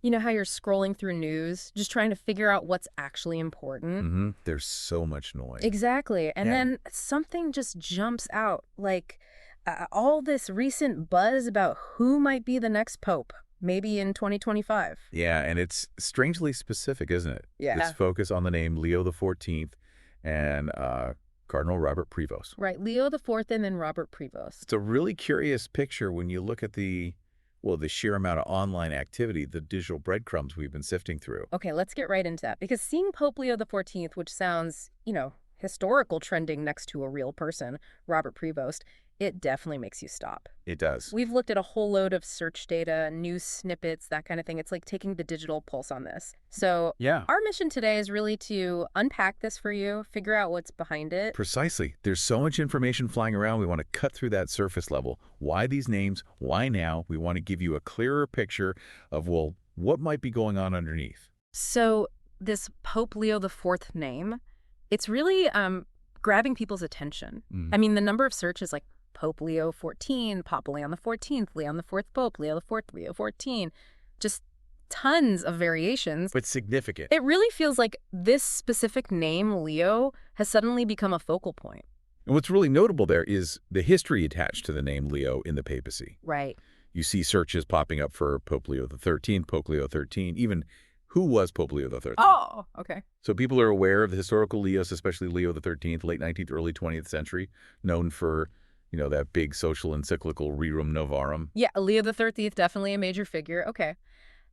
You know how you're scrolling through news, just trying to figure out what's actually important? There's so much noise. Exactly. And Yeah. then something just jumps out, like all this recent buzz about who might be the next pope, maybe in 2025. Yeah, and it's strangely specific, isn't it? This Yeah. focus on the name Leo the 14th and Cardinal Robert Prevost. Right. Leo the Fourth and then Robert Prevost. It's a really curious picture when you look at the sheer amount of online activity, the digital breadcrumbs we've been sifting through. Okay, let's get right into that. Because seeing Pope Leo the 14th, which sounds, historical trending next to a real person, Robert Prevost, it definitely makes you stop. It does. We've looked at a whole load of search data, news snippets, that kind of thing. It's like taking the digital pulse on this. So Yeah. our mission today is really to unpack this for you, figure out what's behind it. Precisely. There's so much information flying around. We want to cut through that surface level. Why these names? Why now? We want to give you a clearer picture of, well, what might be going on underneath. So this Pope Leo the Fourth name, it's really grabbing people's attention. Mm. I mean, the number of searches like Pope Leo 14, Papa Leon the 14th, Leon the Fourth Pope, Leo the Fourth, Leo 14, just tons of variations. But significant. It really feels like this specific name, Leo, has suddenly become a focal point. And what's really notable there is the history attached to the name Leo in the papacy. Right. You see searches popping up for Pope Leo XIII, Pope Leo XIII, even who was Pope Leo XIII. Oh, okay. So people are aware of the historical Leos, especially Leo XIII, late 19th, early 20th century, known for, that big social encyclical Rerum Novarum. Yeah, Leo the 13th, definitely a major figure. Okay.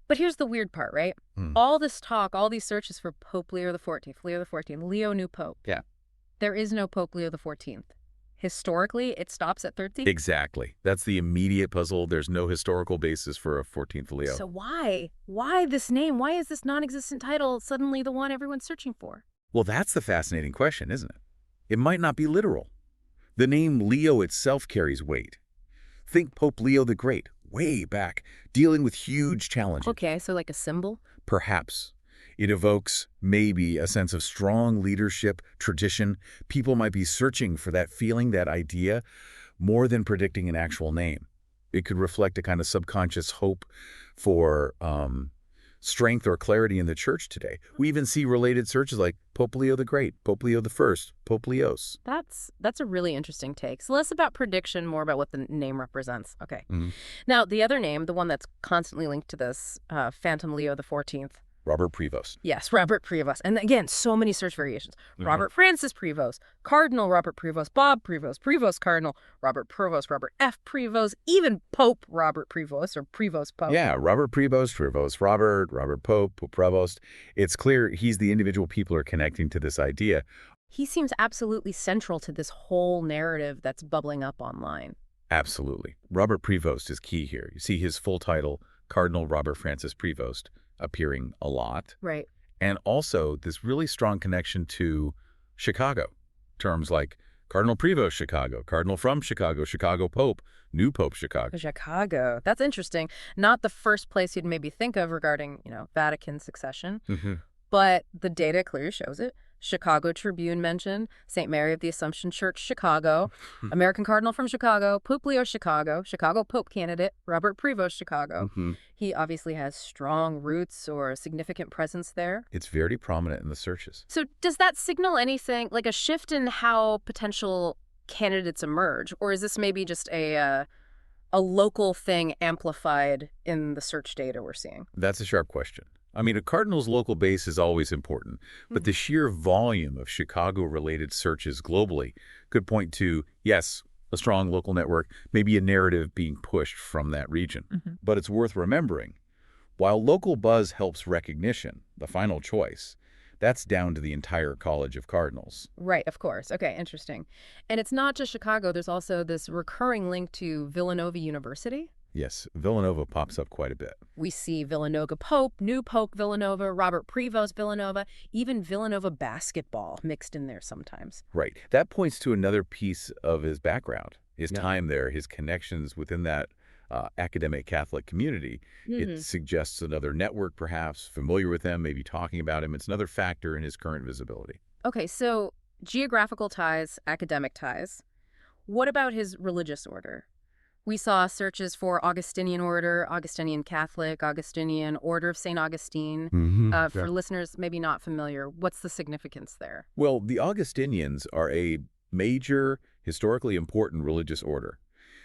But here's the weird part, right? Hmm. All this talk, all these searches for Pope Leo the 14th, Leo the 14th, Leo new Pope. Yeah. There is no Pope Leo the 14th. Historically, it stops at 13. Exactly. That's the immediate puzzle. There's no historical basis for a 14th Leo. So why? Why this name? Why is this non-existent title suddenly the one everyone's searching for? Well, that's the fascinating question, isn't it? It might not be literal. The name Leo itself carries weight. Think Pope Leo the Great, way back, dealing with huge challenges. Okay, so like a symbol? Perhaps. It evokes, maybe, a sense of strong leadership, tradition. People might be searching for that feeling, that idea, more than predicting an actual name. It could reflect a kind of subconscious hope for strength or clarity in the church today. We even see related searches like Pope Leo the Great, Pope Leo the First, Pope Leos. That's a really interesting take. So less about prediction, more about what the name represents. Okay. Mhm. Now, the other name, the one that's constantly linked to this, Phantom Leo the 14th. Robert Prevost. Yes, Robert Prevost. And again, so many search variations. Robert Francis Prevost, Cardinal Robert Prevost, Bob Prevost, Prevost Cardinal, Robert Prevost, Robert F. Prevost, even Pope Robert Prevost or Prevost Pope. Yeah, Robert Prevost, Robert Pope, Pope Prevost. It's clear he's the individual people are connecting to this idea. He seems absolutely central to this whole narrative that's bubbling up online. Absolutely. Robert Prevost is key here. You see his full title, Cardinal Robert Francis Prevost, appearing a lot. Right. And also this really strong connection to Chicago. Terms like Cardinal Prevost Chicago, Cardinal from Chicago, Chicago Pope, New Pope Chicago. Chicago. That's interesting. Not the first place you'd maybe think of regarding, Vatican succession, but the data clearly shows it. Chicago Tribune mentioned, St. Mary of the Assumption Church, Chicago, American Cardinal from Chicago, Pope Leo, Chicago, Chicago Pope candidate, Robert Prevost, Chicago. He obviously has strong roots or a significant presence there. It's very prominent in the searches. So does that signal anything, like a shift in how potential candidates emerge? Or is this maybe just a local thing amplified in the search data we're seeing? That's a sharp question. I mean, a cardinal's local base is always important, but the sheer volume of Chicago-related searches globally could point to, yes, a strong local network, maybe a narrative being pushed from that region. But it's worth remembering, while local buzz helps recognition, the final choice, that's down to the entire College of Cardinals. Right, of course. Okay, interesting. And it's not just Chicago. There's also this recurring link to Villanova University. Yes, Villanova pops up quite a bit. We see Villanova Pope, New Pope Villanova, Robert Prevost Villanova, even Villanova basketball mixed in there sometimes. Right. That points to another piece of his background, his time there, his connections within that academic Catholic community. It suggests another network, perhaps, familiar with them, maybe talking about him. It's another factor in his current visibility. Okay, so geographical ties, academic ties. What about his religious order? We saw searches for Augustinian Order, Augustinian Catholic, Augustinian Order of St. Augustine. Yeah. For listeners maybe not familiar, what's the significance there? Well, the Augustinians are a major, historically important religious order.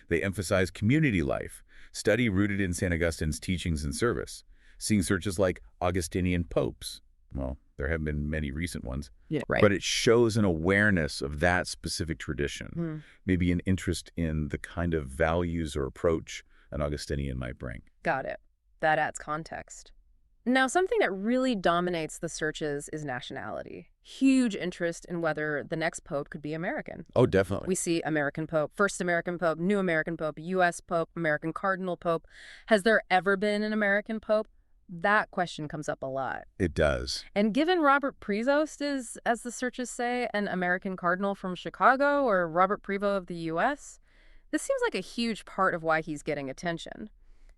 They emphasize community life, study rooted in St. Augustine's teachings and service, seeing searches like Augustinian popes. Well, there have been many recent ones. Yeah, right. But it shows an awareness of that specific tradition, Hmm. maybe an interest in the kind of values or approach an Augustinian might bring. Got it. That adds context. Now, something that really dominates the searches is nationality. Huge interest in whether the next pope could be American. Oh, definitely. We see American Pope, first American Pope, new American Pope, U.S. Pope, American Cardinal Pope. Has there ever been an American Pope? That question comes up a lot. It does. And given Robert Prevost is, as the searches say, an American Cardinal from Chicago or Robert Prevost of the U.S., this seems like a huge part of why he's getting attention.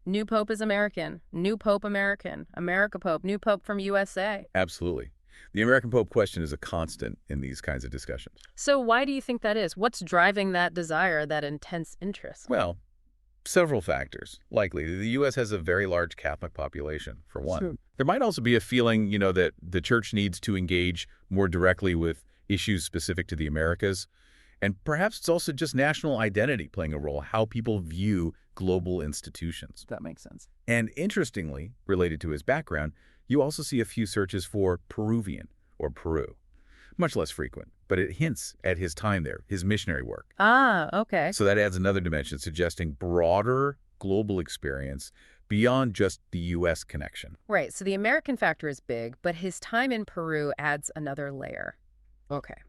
New Pope is American, new Pope American, America Pope, new Pope from USA. Absolutely. The American Pope question is a constant in these kinds of discussions. So why do you think that is? What's driving that desire, that intense interest? Well, several factors. Likely, the U.S. has a very large Catholic population, for one. Sure. There might also be a feeling, that the church needs to engage more directly with issues specific to the Americas. And perhaps it's also just national identity playing a role, how people view global institutions. That makes sense. And interestingly, related to his background, you also see a few searches for Peruvian or Peru. Much less frequent, but it hints at his time there, his missionary work. Ah, okay. So that adds another dimension, suggesting broader global experience beyond just the U.S. connection. Right, so the American factor is big, but his time in Peru adds another layer. Okay.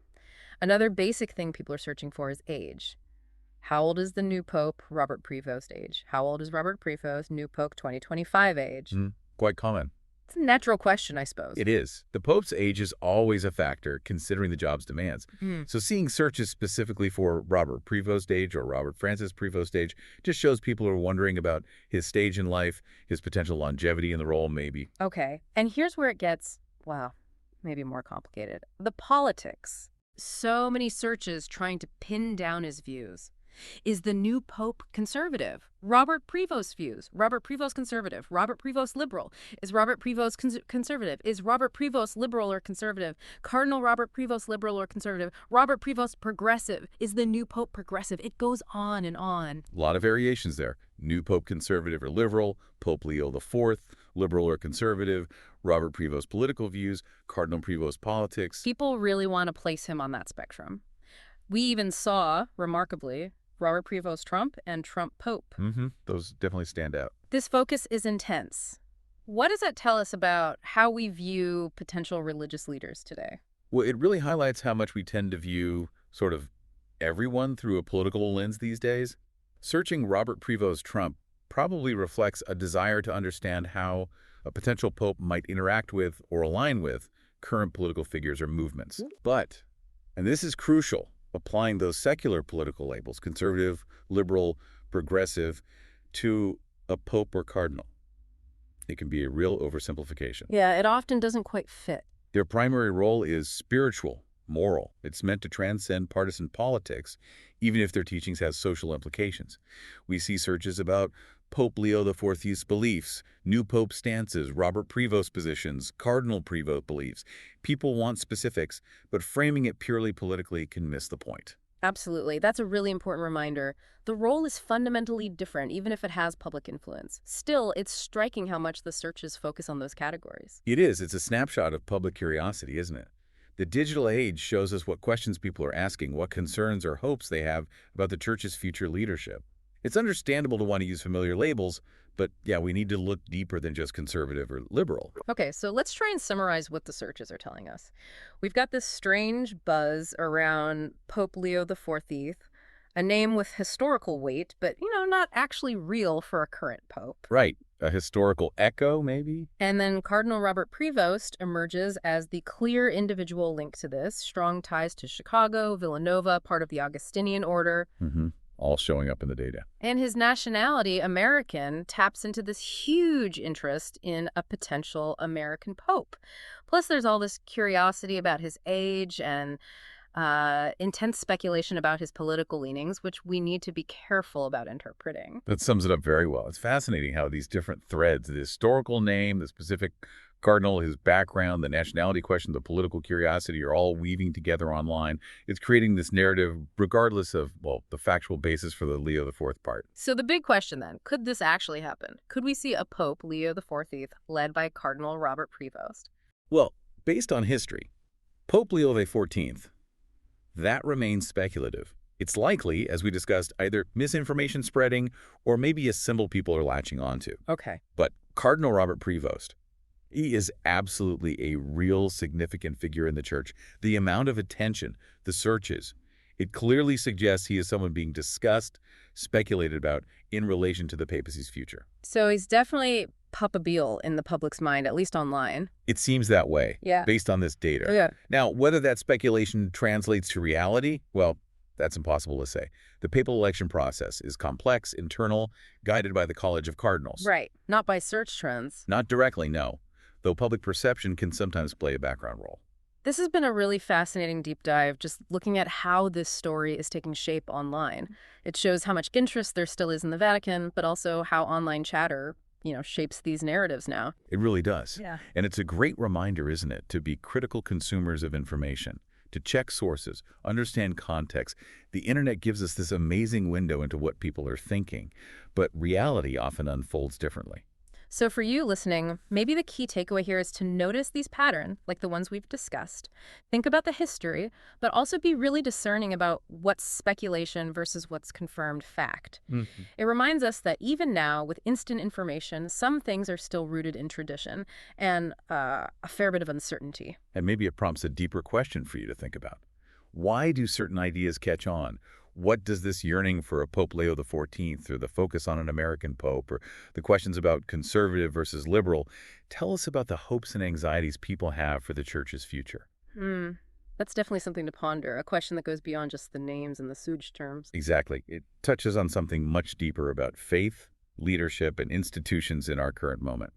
Another basic thing people are searching for is age. How old is the new Pope, Robert Prevost age? How old is Robert Prevost, new Pope 2025 age? Quite common. It's a natural question, I suppose. It is. The Pope's age is always a factor, considering the job's demands. Mm. So seeing searches specifically for Robert Prevost age or Robert Francis Prevost age just shows people are wondering about his stage in life, his potential longevity in the role, maybe. Okay, and here's where it gets, well, maybe more complicated. The politics. So many searches trying to pin down his views. Is the new Pope conservative? Robert Prevost views. Robert Prevost conservative. Robert Prevost liberal. Is Robert Prevost conservative? Is Robert Prevost liberal or conservative? Cardinal Robert Prevost liberal or conservative? Robert Prevost progressive. Is the new Pope progressive? It goes on and on. A lot of variations there. New Pope conservative or liberal, Pope Leo IV, liberal or conservative, Robert Prevost political views, Cardinal Prevost politics. People really want to place him on that spectrum. We even saw, remarkably, Robert Prevost Trump and Trump Pope. Those definitely stand out. This focus is intense. What does that tell us about how we view potential religious leaders today? Well, it really highlights how much we tend to view sort of everyone through a political lens these days. Searching Robert Prevost Trump probably reflects a desire to understand how a potential pope might interact with or align with current political figures or movements. But, and this is crucial, applying those secular political labels, conservative, liberal, progressive, to a pope or cardinal. It can be a real oversimplification. Yeah, it often doesn't quite fit. Their primary role is spiritual, moral. It's meant to transcend partisan politics, even if their teachings have social implications. We see searches about Pope Leo IV's beliefs, new pope stances, Robert Prevost positions, Cardinal Prevost beliefs. People want specifics, but framing it purely politically can miss the point. Absolutely. That's a really important reminder. The role is fundamentally different, even if it has public influence. Still, it's striking how much the searches focus on those categories. It is. It's a snapshot of public curiosity, isn't it? The digital age shows us what questions people are asking, what concerns or hopes they have about the church's future leadership. It's understandable to want to use familiar labels, but yeah, we need to look deeper than just conservative or liberal. Okay, so let's try and summarize what the searches are telling us. We've got this strange buzz around Pope Leo XIV, a name with historical weight, but, not actually real for a current pope. Right. A historical echo, maybe? And then Cardinal Robert Prevost emerges as the clear individual link to this, strong ties to Chicago, Villanova, part of the Augustinian order. All showing up in the data. And his nationality, American, taps into this huge interest in a potential American pope. Plus, there's all this curiosity about his age and intense speculation about his political leanings, which we need to be careful about interpreting. That sums it up very well. It's fascinating how these different threads, the historical name, the specific cardinal, his background, the nationality question, the political curiosity are all weaving together online. It's creating this narrative regardless of, well, the factual basis for the Leo IV part. So the big question then, could this actually happen? Could we see a Pope, Leo XIV, led by Cardinal Robert Prevost? Well, based on history, Pope Leo XIV, that remains speculative. It's likely, as we discussed, either misinformation spreading or maybe a symbol people are latching onto. Okay. But Cardinal Robert Prevost, he is absolutely a real significant figure in the church. The amount of attention, the searches, it clearly suggests he is someone being discussed, speculated about in relation to the papacy's future. So he's definitely Papa Beale in the public's mind, at least online. It seems that way, Yeah. based on this data. Yeah. Now, whether that speculation translates to reality, well, that's impossible to say. The papal election process is complex, internal, guided by the College of Cardinals. Right. Not by search trends. Not directly, no, though public perception can sometimes play a background role. This has been a really fascinating deep dive, just looking at how this story is taking shape online. It shows how much interest there still is in the Vatican, but also how online chatter, shapes these narratives now. It really does. Yeah. And it's a great reminder, isn't it, to be critical consumers of information, to check sources, understand context. The internet gives us this amazing window into what people are thinking, but reality often unfolds differently. So for you listening, maybe the key takeaway here is to notice these patterns, like the ones we've discussed. Think about the history, but also be really discerning about what's speculation versus what's confirmed fact. It reminds us that even now, with instant information, some things are still rooted in tradition and a fair bit of uncertainty. And maybe it prompts a deeper question for you to think about. Why do certain ideas catch on? What does this yearning for a Pope Leo XIV, or the focus on an American pope, or the questions about conservative versus liberal, tell us about the hopes and anxieties people have for the church's future? That's definitely something to ponder, a question that goes beyond just the names and the sugge terms. Exactly. It touches on something much deeper about faith, leadership, and institutions in our current moment.